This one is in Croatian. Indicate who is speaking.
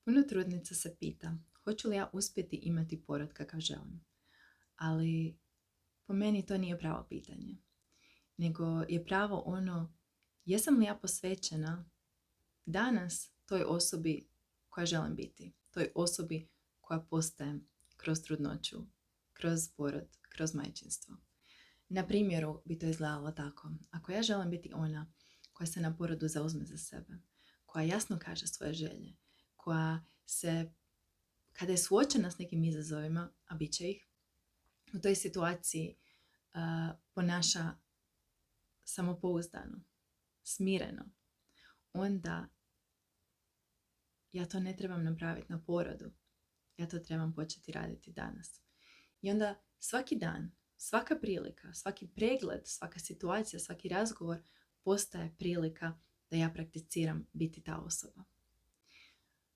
Speaker 1: Puno trudnica se pita, hoću li ja uspjeti imati porod kakav želim. Ali po meni to nije pravo pitanje. Nego je pravo ono, jesam li ja posvećena danas toj osobi koja želim biti. Toj osobi koja postajem kroz trudnoću, kroz porod, kroz majčinstvo. Na primjeru bi to izgledalo tako. Ako ja želim biti ona koja se na porodu zauzme za sebe, koja jasno kaže svoje želje, koja se, kada je suočena s nekim izazovima, a bit će ih, u toj situaciji ponaša samopouzdano, smireno, onda ja to ne trebam napraviti na porodu. Ja to trebam početi raditi danas. I onda svaki dan, svaka prilika, svaki pregled, svaka situacija, svaki razgovor postaje prilika da ja prakticiram biti ta osoba.